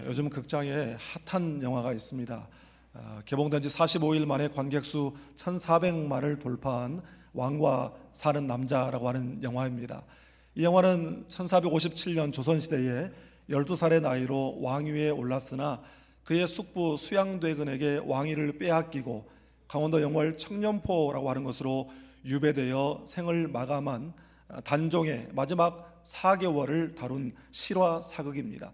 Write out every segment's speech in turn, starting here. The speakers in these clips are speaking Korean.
요즘 극장에 핫한 영화가 있습니다. 개봉된 지 45일 만에 관객수 1,400만을 돌파한 왕과 사는 남자라고 하는 영화입니다. 이 영화는 1457년 조선시대에 12살의 나이로 왕위에 올랐으나 그의 숙부 수양대근에게 왕위를 빼앗기고 강원도 영월 청년포라고 하는 것으로 유배되어 생을 마감한 단종의 마지막 4개월을 다룬 실화 사극입니다.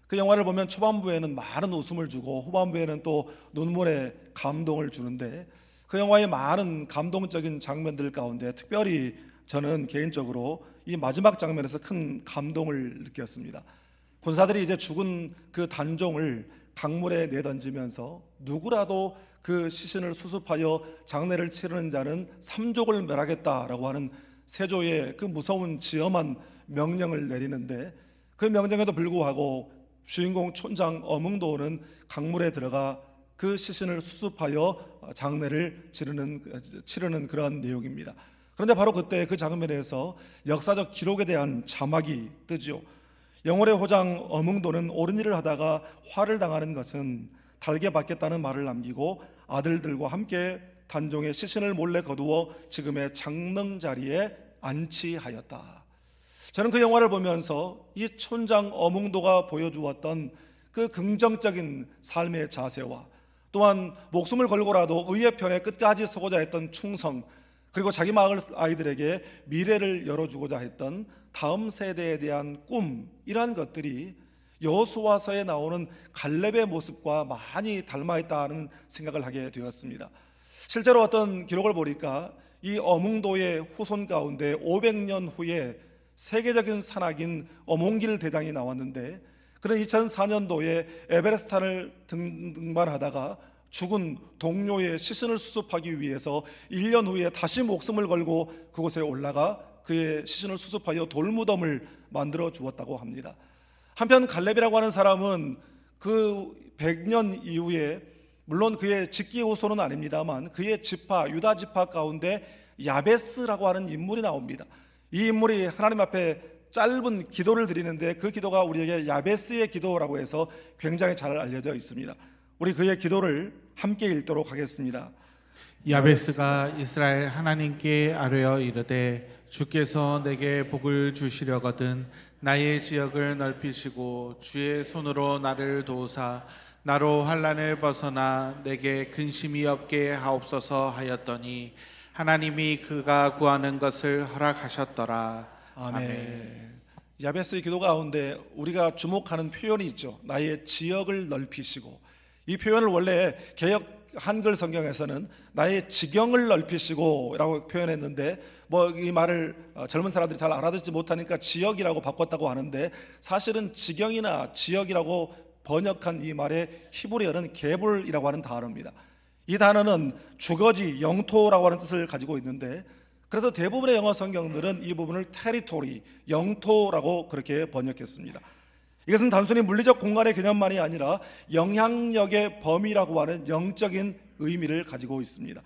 그 영화를 보면 초반부에는 많은 웃음을 주고 후반부에는 또 눈물에 감동을 주는데, 그 영화의 많은 감동적인 장면들 가운데 특별히 저는 개인적으로 이 마지막 장면에서 큰 감동을 느꼈습니다. 군사들이 이제 죽은 그 단종을 강물에 내던지면서 누구라도 그 시신을 수습하여 장례를 치르는 자는 삼족을 멸하겠다라고 하는 세조의 그 무서운 지엄한 명령을 내리는데, 그 명령에도 불구하고 주인공 촌장 어몽도는 강물에 들어가 그 시신을 수습하여 장례를 치르는 그런 내용입니다. 그런데 바로 그때 그 장면에서 역사적 기록에 대한 자막이 뜨죠. 영월의 호장 어몽도는 옳은 일을 하다가 화를 당하는 것은 달게 받겠다는 말을 남기고 아들들과 함께 단종의 시신을 몰래 거두어 지금의 장릉 자리에 안치하였다. 저는 그 영화를 보면서 이 촌장 어몽도가 보여주었던 그 긍정적인 삶의 자세와 또한 목숨을 걸고라도 의의 편에 끝까지 서고자 했던 충성, 그리고 자기 마을 아이들에게 미래를 열어주고자 했던 다음 세대에 대한 꿈, 이러한 것들이 여호수아서에 나오는 갈렙의 모습과 많이 닮아있다는 생각을 하게 되었습니다. 실제로 어떤 기록을 보니까 이 어몽도의 후손 가운데 500년 후에 세계적인 산악인 어몽길 대장이 나왔는데, 그는 2004년도에 에베레스트를 등반하다가 죽은 동료의 시신을 수습하기 위해서 1년 후에 다시 목숨을 걸고 그곳에 올라가 그의 시신을 수습하여 돌무덤을 만들어 주었다고 합니다. 한편 갈렙이라고 하는 사람은 그 100년 이후에, 물론 그의 직계 후손은 아닙니다만 그의 지파, 유다 지파 가운데 야베스라고 하는 인물이 나옵니다. 이 인물이 하나님 앞에 짧은 기도를 드리는데 그 기도가 우리에게 야베스의 기도라고 해서 굉장히 잘 알려져 있습니다. 우리 그의 기도를 함께 읽도록 하겠습니다. 야베스가 이스라엘 하나님께 아뢰어 이르되 주께서 내게 복을 주시려거든 나의 지역을 넓히시고 주의 손으로 나를 도우사 나로 환난을 벗어나 내게 근심이 없게 하옵소서 하였더니 하나님이 그가 구하는 것을 허락하셨더라. 아멘. 야베스의 기도 가운데 우리가 주목하는 표현이 있죠. 나의 지역을 넓히시고. 이 표현을 원래 개역 한글 성경에서는 나의 지경을 넓히시고 라고 표현했는데, 이 말을 젊은 사람들이 잘 알아듣지 못하니까 지역이라고 바꿨다고 하는데, 사실은 지경이나 지역이라고 번역한 이 말의 히브리어는 게불이라고 하는 단어입니다. 이 단어는 주거지, 영토라고 하는 뜻을 가지고 있는데, 그래서 대부분의 영어 성경들은 이 부분을 테리토리, 영토라고 그렇게 번역했습니다. 이것은 단순히 물리적 공간의 개념만이 아니라 영향력의 범위라고 하는 영적인 의미를 가지고 있습니다.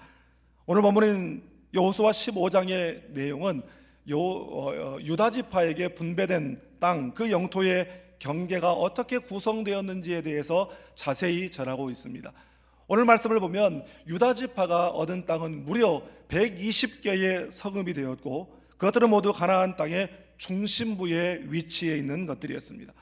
오늘 본문인 여호수아 15장의 내용은 유다 지파에게 분배된 땅, 그 영토의 경계가 어떻게 구성되었는지에 대해서 자세히 전하고 있습니다. 오늘 말씀을 보면 유다 지파가 얻은 땅은 무려 120개의 성읍이 되었고, 그것들은 모두 가나안 땅의 중심부에 위치해 있는 것들이었습니다.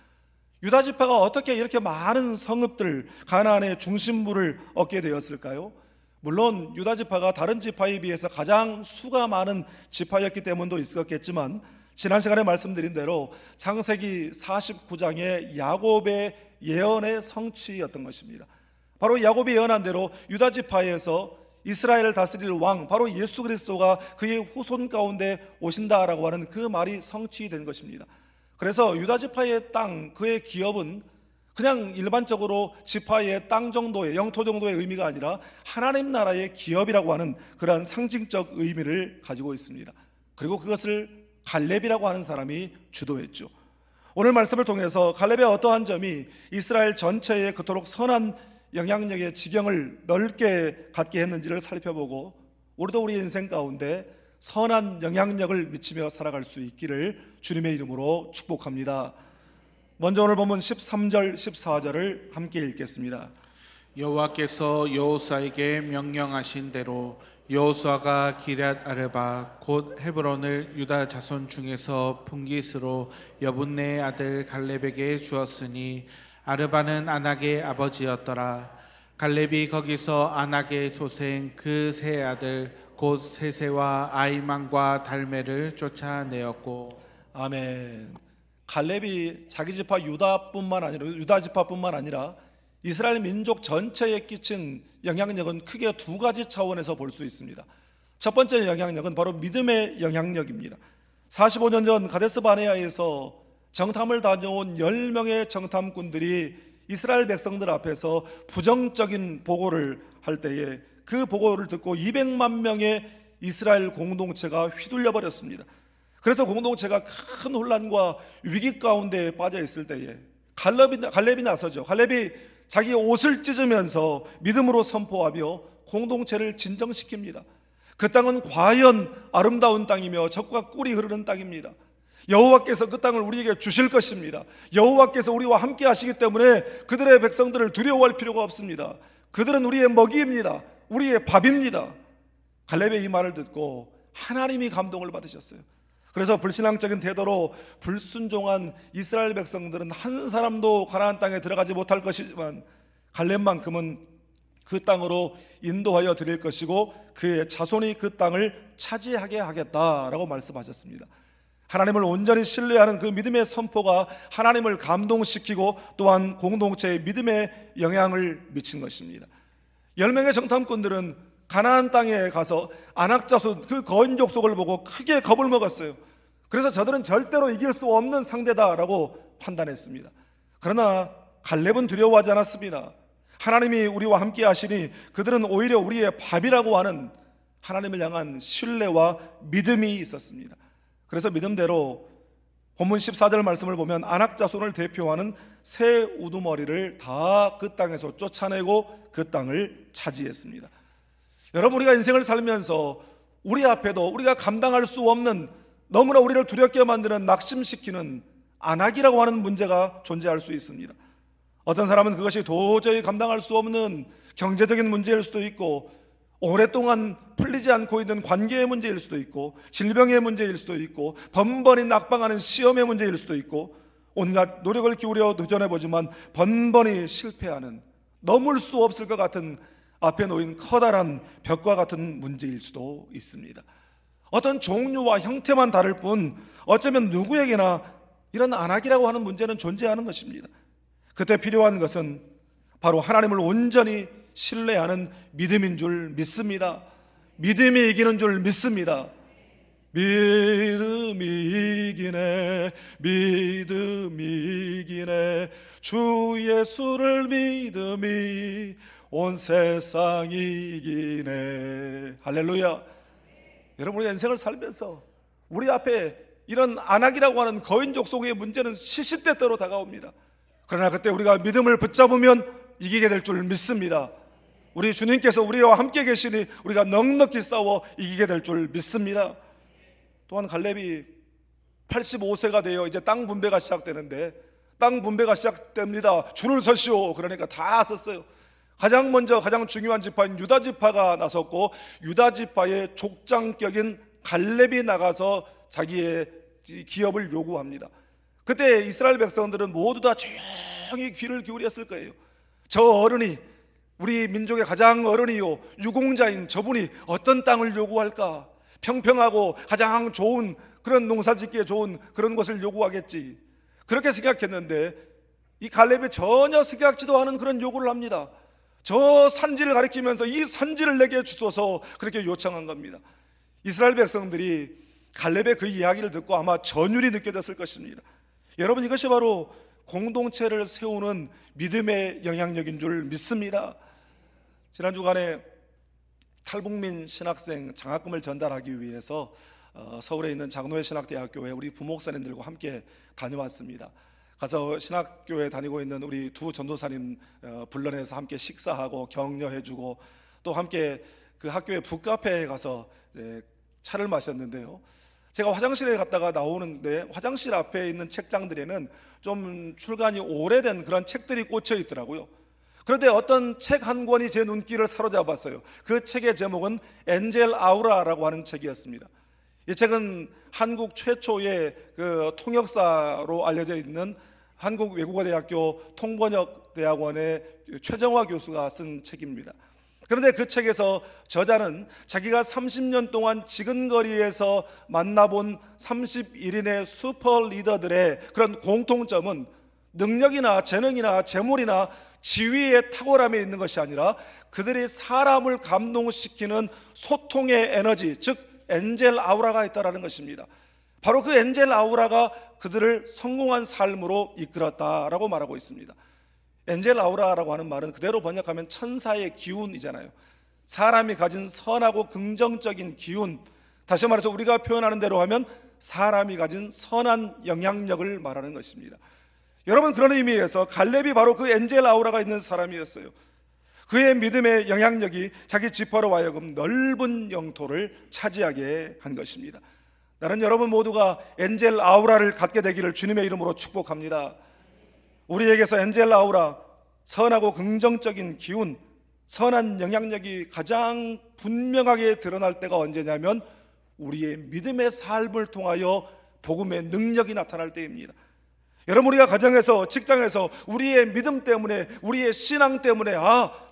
유다 지파가 어떻게 이렇게 많은 성읍들, 가나안의 중심부를 얻게 되었을까요? 물론 유다 지파가 다른 지파에 비해서 가장 수가 많은 지파였기 때문도 있었겠지만, 지난 시간에 말씀드린 대로 창세기 49장의 야곱의 예언의 성취였던 것입니다. 바로 야곱이 예언한 대로 유다 지파에서 이스라엘을 다스릴 왕, 바로 예수 그리스도가 그의 후손 가운데 오신다라고 하는 그 말이 성취된 것입니다. 그래서 유다 지파의 땅, 그의 기업은 그냥 일반적으로 지파의 땅 정도의, 영토 정도의 의미가 아니라 하나님 나라의 기업이라고 하는 그러한 상징적 의미를 가지고 있습니다. 그리고 그것을 갈렙이라고 하는 사람이 주도했죠. 오늘 말씀을 통해서 갈렙의 어떠한 점이 이스라엘 전체에 그토록 선한 영향력의 지경을 넓게 갖게 했는지를 살펴보고, 우리도 우리 인생 가운데 선한 영향력을 미치며 살아갈 수 있기를 주님의 이름으로 축복합니다. 먼저 오늘 본문 13절 14절을 함께 읽겠습니다. 여호와께서 여호수아에게 명령하신 대로 여호수아가 기럇 아르바 곧 헤브론을 유다 자손 중에서 분깃으로 여분네의 아들 갈렙에게 주었으니 아르바는 아낙의 아버지였더라. 갈렙이 거기서 아낙의 소생 그 세 아들 곧 세세와 아이만과 달메를 쫓아내었고. 아멘. 갈렙이 자기 지파 유다 지파뿐만 아니라 이스라엘 민족 전체에 끼친 영향력은 크게 두 가지 차원에서 볼 수 있습니다. 첫 번째 영향력은 바로 믿음의 영향력입니다. 45년 전 가데스 바네아에서 정탐을 다녀온 10명의 정탐꾼들이 이스라엘 백성들 앞에서 부정적인 보고를 할 때에 그 보고를 듣고 200만 명의 이스라엘 공동체가 휘둘려 버렸습니다. 그래서 공동체가 큰 혼란과 위기 가운데 빠져 있을 때에 갈렙이 나서죠. 갈렙이 자기 옷을 찢으면서 믿음으로 선포하며 공동체를 진정시킵니다. 그 땅은 과연 아름다운 땅이며 젖과 꿀이 흐르는 땅입니다. 여호와께서 그 땅을 우리에게 주실 것입니다. 여호와께서 우리와 함께 하시기 때문에 그들의 백성들을 두려워할 필요가 없습니다. 그들은 우리의 먹이입니다. 우리의 밥입니다. 갈렙의 이 말을 듣고 하나님이 감동을 받으셨어요. 그래서 불신앙적인 태도로 불순종한 이스라엘 백성들은 한 사람도 가나안 땅에 들어가지 못할 것이지만 갈렙만큼은 그 땅으로 인도하여 드릴 것이고 그의 자손이 그 땅을 차지하게 하겠다라고 말씀하셨습니다. 하나님을 온전히 신뢰하는 그 믿음의 선포가 하나님을 감동시키고 또한 공동체의 믿음에 영향을 미친 것입니다. 10명의 정탐꾼들은 가나안 땅에 가서 아낙 자손 그 거인 족속을 보고 크게 겁을 먹었어요. 그래서 저들은 절대로 이길 수 없는 상대다라고 판단했습니다. 그러나 갈렙은 두려워하지 않았습니다. 하나님이 우리와 함께 하시니 그들은 오히려 우리의 밥이라고 하는 하나님을 향한 신뢰와 믿음이 있었습니다. 그래서 믿음대로 본문 14절 말씀을 보면 아낙 자손을 대표하는 새 우두머리를 다 그 땅에서 쫓아내고 그 땅을 차지했습니다. 여러분, 우리가 인생을 살면서 우리 앞에도 우리가 감당할 수 없는 너무나 우리를 두렵게 만드는 낙심시키는 안악이라고 하는 문제가 존재할 수 있습니다. 어떤 사람은 그것이 도저히 감당할 수 없는 경제적인 문제일 수도 있고 오랫동안 풀리지 않고 있는 관계의 문제일 수도 있고 질병의 문제일 수도 있고 번번이 낙방하는 시험의 문제일 수도 있고 온갖 노력을 기울여 도전해보지만 번번이 실패하는 넘을 수 없을 것 같은 앞에 놓인 커다란 벽과 같은 문제일 수도 있습니다. 어떤 종류와 형태만 다를 뿐 어쩌면 누구에게나 이런 안악이라고 하는 문제는 존재하는 것입니다. 그때 필요한 것은 바로 하나님을 온전히 신뢰하는 믿음인 줄 믿습니다. 믿음이 이기는 줄 믿습니다. 믿음이 이기네, 믿음이 이기네, 주 예수를 믿음이 온 세상이 이기네. 할렐루야. 여러분, 우리 인생을 살면서 우리 앞에 이런 안악이라고 하는 거인족 속의 문제는 시시때때로 다가옵니다. 그러나 그때 우리가 믿음을 붙잡으면 이기게 될 줄 믿습니다. 우리 주님께서 우리와 함께 계시니 우리가 넉넉히 싸워 이기게 될 줄 믿습니다. 또한 갈렙이 85세가 되어 이제 땅 분배가 시작되는데 땅 분배가 시작됩니다. 줄을 서시오. 그러니까 다 섰어요. 가장 먼저 가장 중요한 지파인 유다 지파가 나섰고 유다 지파의 족장격인 갈렙이 나가서 자기의 기업을 요구합니다. 그때 이스라엘 백성들은 모두 다 조용히 귀를 기울였을 거예요. 저 어른이, 우리 민족의 가장 어른이요 유공자인 저분이 어떤 땅을 요구할까? 평평하고 가장 좋은 그런 농사짓기에 좋은 그런 것을 요구하겠지. 그렇게 생각했는데 이 갈렙이 전혀 생각지도 않은 그런 요구를 합니다. 저 산지를 가리키면서 이 산지를 내게 주소서 그렇게 요청한 겁니다. 이스라엘 백성들이 갈렙의 그 이야기를 듣고 아마 전율이 느껴졌을 것입니다. 여러분, 이것이 바로 공동체를 세우는 믿음의 영향력인 줄 믿습니다. 지난 주간에 탈북민 신학생 장학금을 전달하기 위해서 서울에 있는 장로회 신학대학교에 우리 부목사님들과 함께 다녀왔습니다. 가서 신학교에 다니고 있는 우리 두 전도사님 불러내서 함께 식사하고 격려해주고 또 함께 그 학교의 북카페에 가서 차를 마셨는데요. 제가 화장실에 갔다가 나오는데 화장실 앞에 있는 책장들에는 좀 출간이 오래된 그런 책들이 꽂혀 있더라고요. 그런데 어떤 책 한 권이 제 눈길을 사로잡았어요. 그 책의 제목은 엔젤 아우라라고 하는 책이었습니다. 이 책은 한국 최초의 그 통역사로 알려져 있는 한국외국어대학교 통번역대학원의 최정화 교수가 쓴 책입니다. 그런데 그 책에서 저자는 자기가 30년 동안 지근거리에서 만나본 31인의 슈퍼 리더들의 그런 공통점은 능력이나 재능이나 재물이나 지위의 탁월함에 있는 것이 아니라 그들이 사람을 감동시키는 소통의 에너지, 즉 엔젤 아우라가 있다라는 것입니다. 바로 그 엔젤 아우라가 그들을 성공한 삶으로 이끌었다라고 말하고 있습니다. 엔젤 아우라라고 하는 말은 그대로 번역하면 천사의 기운이잖아요. 사람이 가진 선하고 긍정적인 기운, 다시 말해서 우리가 표현하는 대로 하면 사람이 가진 선한 영향력을 말하는 것입니다. 여러분, 그런 의미에서 갈렙이 바로 그 엔젤 아우라가 있는 사람이었어요. 그의 믿음의 영향력이 자기 지파로 하여금 넓은 영토를 차지하게 한 것입니다. 나는 여러분 모두가 엔젤 아우라를 갖게 되기를 주님의 이름으로 축복합니다. 우리에게서 엔젤 아우라, 선하고 긍정적인 기운, 선한 영향력이 가장 분명하게 드러날 때가 언제냐면 우리의 믿음의 삶을 통하여 복음의 능력이 나타날 때입니다. 여러분, 우리가 가정에서, 직장에서 우리의 믿음 때문에, 우리의 신앙 때문에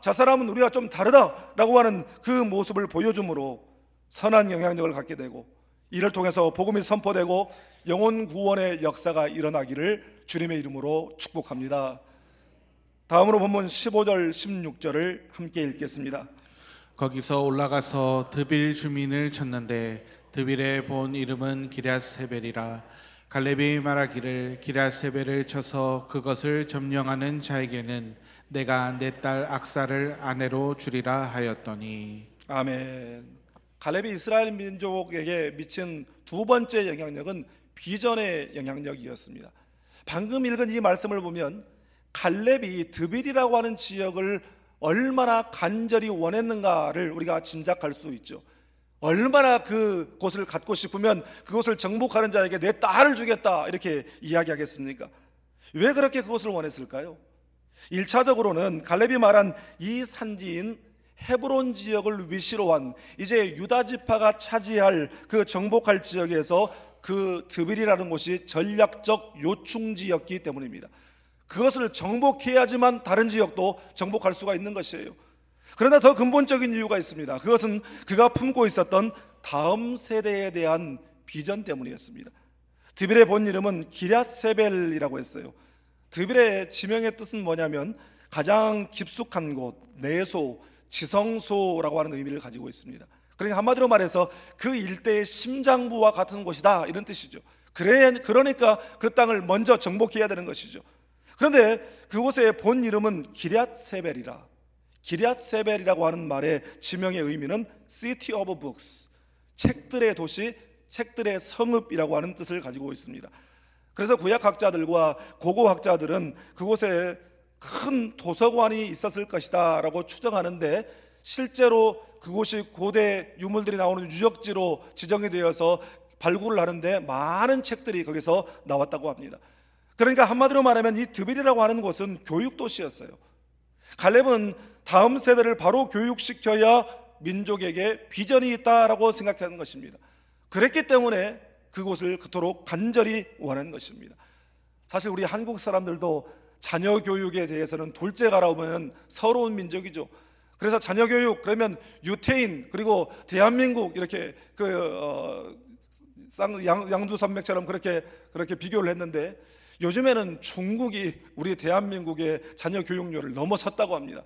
저 사람은 우리가 좀 다르다라고 하는 그 모습을 보여줌으로 선한 영향력을 갖게 되고, 이를 통해서 복음이 선포되고 영혼 구원의 역사가 일어나기를 주님의 이름으로 축복합니다. 다음으로 본문 15절 16절을 함께 읽겠습니다. 거기서 올라가서 드빌 주민을 쳤는데 드빌의 본 이름은 기럇세벨이라. 갈렙이 말하기를 기럇세벨을 쳐서 그것을 점령하는 자에게는 내가 내 딸 악사를 아내로 주리라 하였더니. 아멘. 갈렙이 이스라엘 민족에게 미친 두 번째 영향력은 비전의 영향력이었습니다. 방금 읽은 이 말씀을 보면 갈렙이 드빌이라고 하는 지역을 얼마나 간절히 원했는가를 우리가 짐작할 수 있죠. 얼마나 그곳을 갖고 싶으면 그곳을 정복하는 자에게 내 딸을 주겠다 이렇게 이야기하겠습니까? 왜 그렇게 그곳을 원했을까요? 1차적으로는 갈렙이 말한 이 산지인 헤브론 지역을 위시로 한 이제 유다 지파가 차지할 그 정복할 지역에서 그 드빌이라는 곳이 전략적 요충지였기 때문입니다. 그것을 정복해야지만 다른 지역도 정복할 수가 있는 것이에요. 그러나 더 근본적인 이유가 있습니다. 그것은 그가 품고 있었던 다음 세대에 대한 비전 때문이었습니다. 드빌의 본 이름은 기럇세벨이라고 했어요. 드빌의 지명의 뜻은 뭐냐면 가장 깊숙한 곳, 내소, 지성소라고 하는 의미를 가지고 있습니다. 그러니까 한마디로 말해서 그 일대의 심장부와 같은 곳이다 이런 뜻이죠. 그러니까 그 땅을 먼저 정복해야 되는 것이죠. 그런데 그곳의 본 이름은 기럇세벨이라. 기럇세벨이라고 하는 말의 지명의 의미는 City of Books, 책들의 도시, 책들의 성읍이라고 하는 뜻을 가지고 있습니다. 그래서 구약학자들과 고고학자들은 그곳에 큰 도서관이 있었을 것이다 라고 추정하는데, 실제로 그곳이 고대 유물들이 나오는 유적지로 지정이 되어서 발굴을 하는데 많은 책들이 거기서 나왔다고 합니다. 그러니까 한마디로 말하면 이 드빌이라고 하는 곳은 교육도시였어요. 갈렙은 다음 세대를 바로 교육시켜야 민족에게 비전이 있다라고 생각하는 것입니다. 그랬기 때문에 그곳을 그토록 간절히 원하는 것입니다. 사실 우리 한국 사람들도 자녀 교육에 대해서는 둘째가라고 하면 서러운 민족이죠. 그래서 자녀 교육 그러면 유태인 그리고 대한민국 이렇게 양두산맥처럼 그렇게 비교를 했는데, 요즘에는 중국이 우리 대한민국의 자녀 교육률을 넘어섰다고 합니다.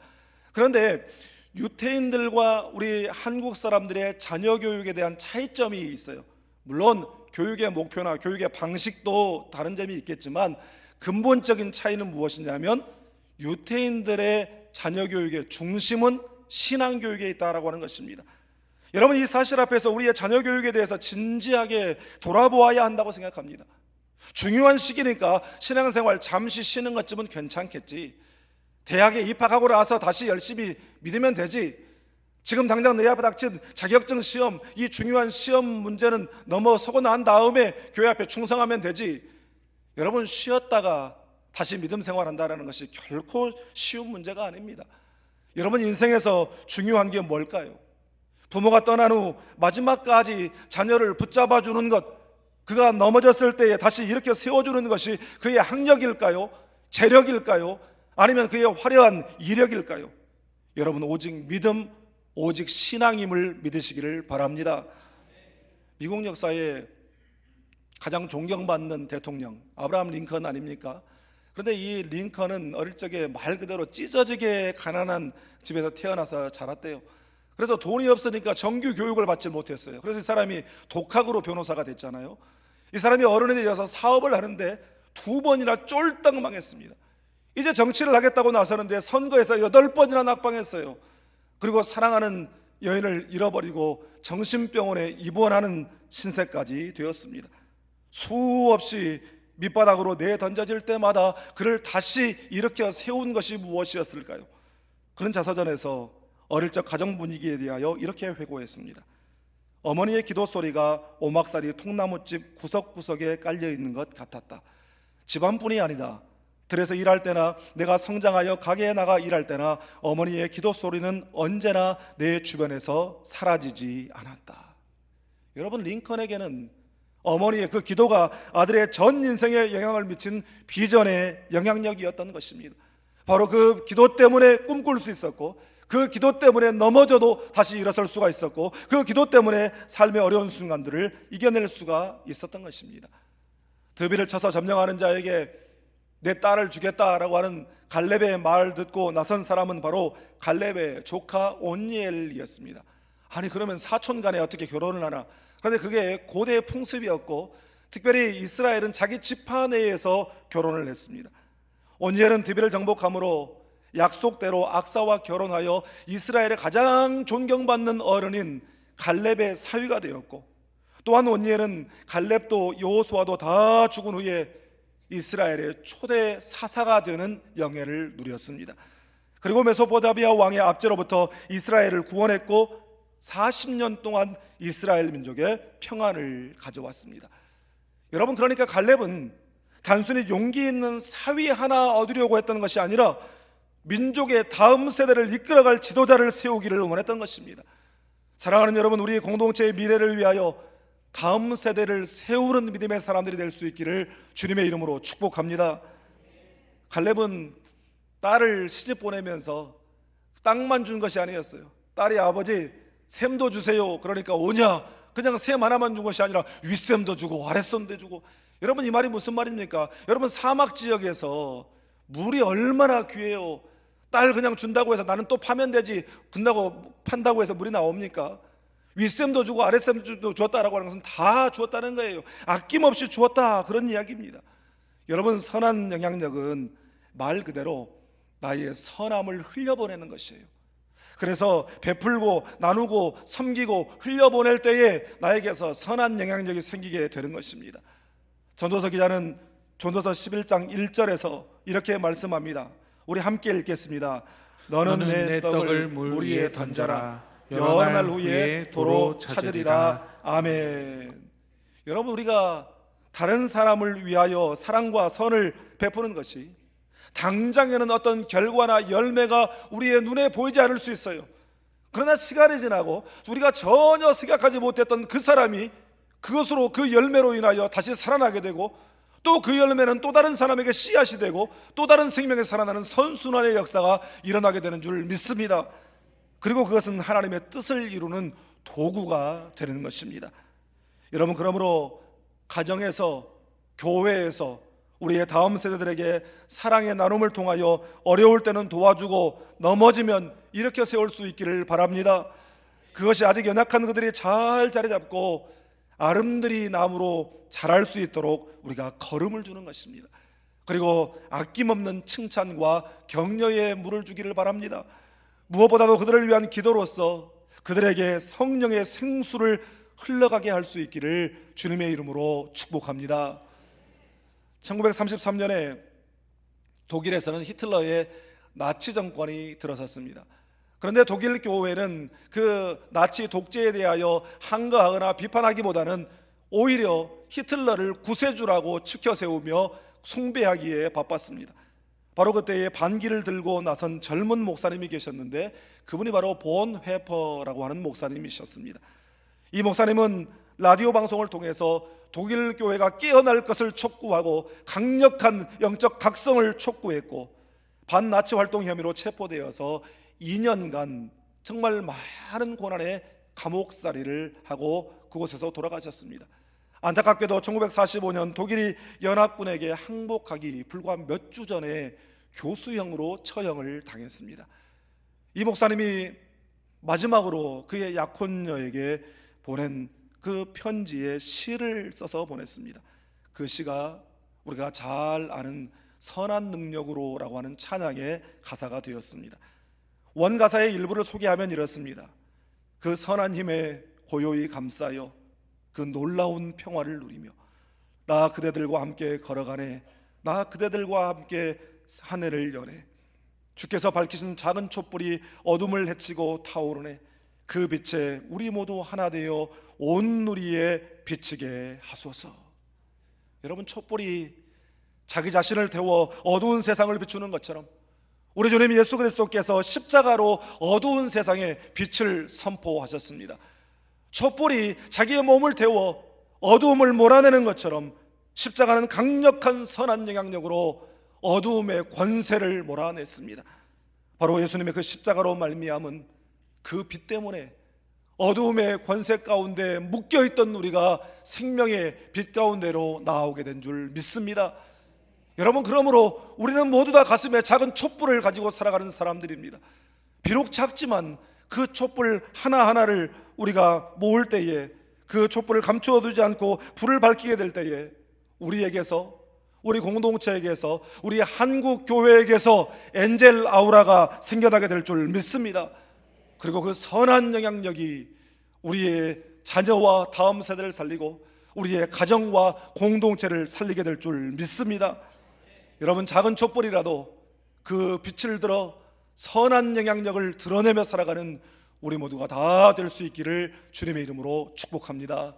그런데 유태인들과 우리 한국 사람들의 자녀 교육에 대한 차이점이 있어요. 물론 교육의 목표나 교육의 방식도 다른 점이 있겠지만 근본적인 차이는 무엇이냐면 유태인들의 자녀 교육의 중심은 신앙 교육에 있다라고 하는 것입니다. 여러분, 이 사실 앞에서 우리의 자녀 교육에 대해서 진지하게 돌아보아야 한다고 생각합니다. 중요한 시기니까 신앙생활 잠시 쉬는 것쯤은 괜찮겠지. 대학에 입학하고 나서 다시 열심히 믿으면 되지. 지금 당장 내 앞에 닥친 자격증 시험, 이 중요한 시험 문제는 넘어서고 난 다음에 교회 앞에 충성하면 되지, 여러분 쉬었다가 다시 믿음 생활한다는 것이 결코 쉬운 문제가 아닙니다. 여러분 인생에서 중요한 게 뭘까요? 부모가 떠난 후 마지막까지 자녀를 붙잡아 주는 것, 그가 넘어졌을 때에 다시 일으켜 세워주는 것이 그의 학력일까요? 재력일까요? 아니면 그의 화려한 이력일까요? 여러분 오직 믿음, 오직 신앙임을 믿으시기를 바랍니다. 미국 역사에 가장 존경받는 대통령 아브라함 링컨 아닙니까? 그런데 이 링컨은 어릴 적에 말 그대로 찢어지게 가난한 집에서 태어나서 자랐대요. 그래서 돈이 없으니까 정규 교육을 받지 못했어요. 그래서 이 사람이 독학으로 변호사가 됐잖아요. 이 사람이 어른이 되어서 사업을 하는데 2번이나 쫄딱 망했습니다. 이제 정치를 하겠다고 나서는데 선거에서 8번이나 낙방했어요. 그리고 사랑하는 여인을 잃어버리고 정신병원에 입원하는 신세까지 되었습니다. 수없이 밑바닥으로 내던져질 때마다 그를 다시 일으켜 세운 것이 무엇이었을까요? 그런 자서전에서 어릴 적 가정 분위기에 대하여 이렇게 회고했습니다. 어머니의 기도 소리가 오막살이 통나무집 구석구석에 깔려있는 것 같았다. 집안뿐이 아니다. 들에서 일할 때나 내가 성장하여 가게에 나가 일할 때나 어머니의 기도 소리는 언제나 내 주변에서 사라지지 않았다. 여러분 링컨에게는 어머니의 그 기도가 아들의 전 인생에 영향을 미친 비전의 영향력이었던 것입니다. 바로 그 기도 때문에 꿈꿀 수 있었고, 그 기도 때문에 넘어져도 다시 일어설 수가 있었고, 그 기도 때문에 삶의 어려운 순간들을 이겨낼 수가 있었던 것입니다. 드비를 쳐서 점령하는 자에게 내 딸을 주겠다라고 하는 갈렙의 말을 듣고 나선 사람은 바로 갈렙의 조카 온니엘이었습니다. 아니 그러면 사촌 간에 어떻게 결혼을 하나? 그런데 그게 고대의 풍습이었고, 특별히 이스라엘은 자기 지파 내에서 결혼을 했습니다. 온니엘은 드비를 정복함으로 약속대로 악사와 결혼하여 이스라엘의 가장 존경받는 어른인 갈렙의 사위가 되었고, 또한 온니엘은 갈렙도 여호수아도 다 죽은 후에 이스라엘의 초대 사사가 되는 영예를 누렸습니다. 그리고 메소포타미아 왕의 압제로부터 이스라엘을 구원했고 40년 동안 이스라엘 민족의 평안을 가져왔습니다. 여러분 그러니까 갈렙은 단순히 용기 있는 사위 하나 얻으려고 했던 것이 아니라 민족의 다음 세대를 이끌어갈 지도자를 세우기를 원했던 것입니다. 사랑하는 여러분, 우리 공동체의 미래를 위하여 다음 세대를 세우는 믿음의 사람들이 될 수 있기를 주님의 이름으로 축복합니다. 갈렙은 딸을 시집 보내면서 땅만 준 것이 아니었어요. 딸이 아버지 샘도 주세요. 그러니까 오냐? 그냥 샘 하나만 준 것이 아니라 윗샘도 주고 아랫샘도 주고. 여러분 이 말이 무슨 말입니까? 여러분 사막 지역에서 물이 얼마나 귀해요. 딸 그냥 준다고 해서 나는 또 파면 되지, 판다고 해서 물이 나옵니까? 윗샘도 주고 아랫샘도 주었다라고 하는 것은 다 주었다는 거예요. 아낌없이 주었다, 그런 이야기입니다. 여러분 선한 영향력은 말 그대로 나의 선함을 흘려보내는 것이에요. 그래서 베풀고 나누고 섬기고 흘려보낼 때에 나에게서 선한 영향력이 생기게 되는 것입니다. 전도서 기자는 전도서 11장 1절에서 이렇게 말씀합니다. 우리 함께 읽겠습니다. 너는 내 떡을 물 위에 던져라. 여러 날 후에 도로 찾으리라. 아멘. 여러분 우리가 다른 사람을 위하여 사랑과 선을 베푸는 것이 당장에는 어떤 결과나 열매가 우리의 눈에 보이지 않을 수 있어요. 그러나 시간이 지나고 우리가 전혀 생각하지 못했던 그 사람이 그것으로 그 열매로 인하여 다시 살아나게 되고, 또 그 열매는 또 다른 사람에게 씨앗이 되고 또 다른 생명에 살아나는 선순환의 역사가 일어나게 되는 줄 믿습니다. 그리고 그것은 하나님의 뜻을 이루는 도구가 되는 것입니다. 여러분 그러므로 가정에서, 교회에서 우리의 다음 세대들에게 사랑의 나눔을 통하여 어려울 때는 도와주고 넘어지면 일으켜 세울 수 있기를 바랍니다. 그것이 아직 연약한 그들이 잘 자리 잡고 아름드리 나무로 자랄 수 있도록 우리가 걸음을 주는 것입니다. 그리고 아낌없는 칭찬과 격려의 물을 주기를 바랍니다. 무엇보다도 그들을 위한 기도로서 그들에게 성령의 생수를 흘러가게 할 수 있기를 주님의 이름으로 축복합니다. 1933년에 독일에서는 히틀러의 나치 정권이 들어섰습니다. 그런데 독일 교회는 그 나치 독재에 대하여 항거하거나 비판하기보다는 오히려 히틀러를 구세주라고 치켜 세우며 숭배하기에 바빴습니다. 바로 그때에 반기를 들고 나선 젊은 목사님이 계셨는데 그분이 바로 본 회퍼라고 하는 목사님이셨습니다. 이 목사님은 라디오 방송을 통해서 독일 교회가 깨어날 것을 촉구하고 강력한 영적 각성을 촉구했고, 반나치 활동 혐의로 체포되어서 2년간 정말 많은 고난의 감옥살이를 하고 그곳에서 돌아가셨습니다. 안타깝게도 1945년 독일이 연합군에게 항복하기 불과 몇 주 전에 교수형으로 처형을 당했습니다. 이 목사님이 마지막으로 그의 약혼녀에게 보낸 그 편지에 시를 써서 보냈습니다. 그 시가 우리가 잘 아는 선한 능력으로라고 하는 찬양의 가사가 되었습니다. 원가사의 일부를 소개하면 이렇습니다. 그 선한 힘에 고요히 감싸여 그 놀라운 평화를 누리며 나 그대들과 함께 걸어가네, 나 그대들과 함께 한 해를 여네. 주께서 밝히신 작은 촛불이 어둠을 헤치고 타오르네. 그 빛에 우리 모두 하나 되어 온 누리에 비치게 하소서. 여러분, 촛불이 자기 자신을 태워 어두운 세상을 비추는 것처럼 우리 주님 예수 그리스도께서 십자가로 어두운 세상에 빛을 선포하셨습니다. 촛불이 자기의 몸을 태워 어두움을 몰아내는 것처럼 십자가는 강력한 선한 영향력으로 어두움의 권세를 몰아냈습니다. 바로 예수님의 그 십자가로 말미암은 그 빛 때문에 어두움의 권세 가운데 묶여있던 우리가 생명의 빛 가운데로 나오게 된 줄 믿습니다. 여러분, 그러므로 우리는 모두 다 가슴에 작은 촛불을 가지고 살아가는 사람들입니다. 비록 작지만 그 촛불 하나하나를 우리가 모을 때에, 그 촛불을 감추어 두지 않고 불을 밝히게 될 때에 우리에게서, 우리 공동체에게서, 우리 한국 교회에게서 엔젤 아우라가 생겨나게 될 줄 믿습니다. 그리고 그 선한 영향력이 우리의 자녀와 다음 세대를 살리고 우리의 가정과 공동체를 살리게 될 줄 믿습니다. 여러분, 작은 촛불이라도 그 빛을 들어 선한 영향력을 드러내며 살아가는 우리 모두가 다 될 수 있기를 주님의 이름으로 축복합니다.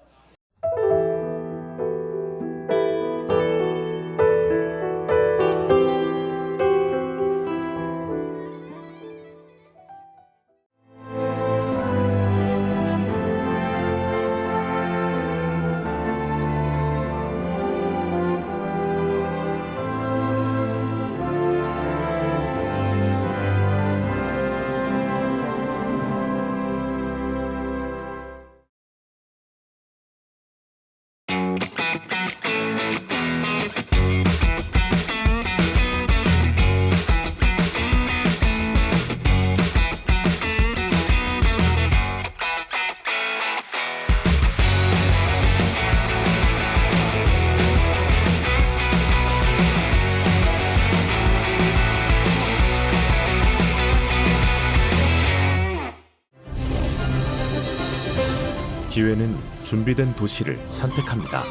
기회는 준비된 도시를 선택합니다.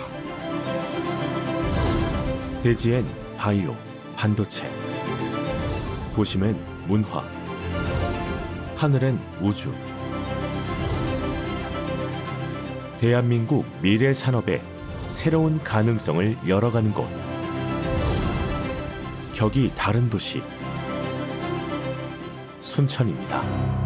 대지엔 바이오, 반도체, 도심엔 문화, 하늘엔 우주. 대한민국 미래 산업의 새로운 가능성을 열어가는 곳. 격이 다른 도시, 순천입니다.